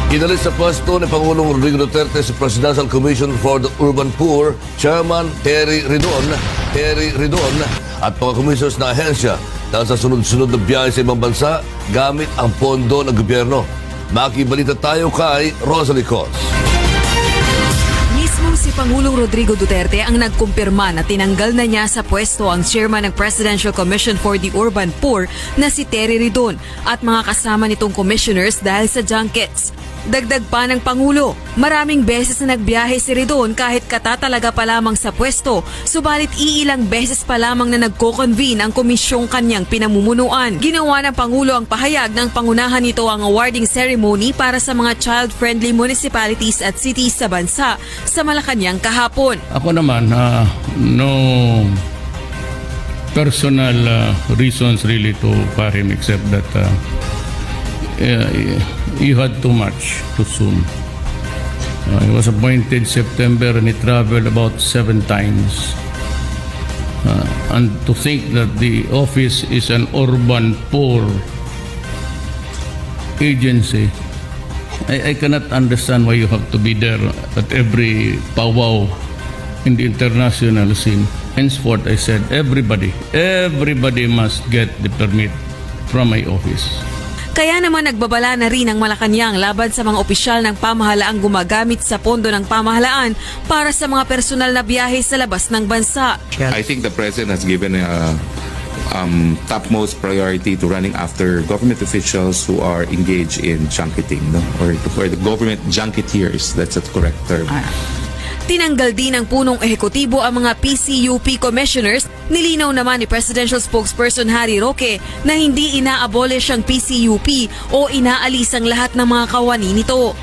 Inalis sa pwesto ni Pangulong Rodrigo Duterte sa Presidential Commission for the Urban Poor, Chairman Terry Ridon at mga commissioners na ahensya dahil sa sunod-sunod na biyahe sa ibang bansa gamit ang pondo ng gobyerno. Makibalita tayo kay Rosalie Cos. Mismo si Pangulong Rodrigo Duterte ang nagkumpirma na tinanggal na niya sa pwesto ang chairman ng Presidential Commission for the Urban Poor na si Terry Ridon at mga kasama nitong commissioners dahil sa junkets. Dagdag pa ng Pangulo, maraming beses na nagbiyahe si Ridon kahit katatalaga pa lamang sa pwesto, subalit iilang beses pa lamang na nagko-convene ang komisyong kanyang pinamumunuan. Ginawa ng Pangulo ang pahayag ng pangunahan nito ang awarding ceremony para sa mga child-friendly municipalities at cities sa bansa sa Malacanang kahapon. Ako naman, no personal reasons really to fire him except that he had too much too soon. He was appointed September and he traveled about 7 times. And to think that the office is an urban poor agency, I cannot understand why you have to be there at every powwow in the international scene. Henceforth, I said, everybody must get the permit from my office. Kaya naman nagbabala na rin ang Malacanang laban sa mga opisyal ng pamahalaang gumagamit sa pondo ng pamahalaan para sa mga personal na biyahe sa labas ng bansa. I think the President has given topmost priority to running after government officials who are engaged in junketing, no? Or the government junketeers, that's the correct term. Tinanggal din ng punong ehekutibo ang mga PCUP commissioners. Nilinaw naman ni Presidential Spokesperson Harry Roque na hindi ina-abolish ang PCUP o inaalis ang lahat ng mga kawani nito.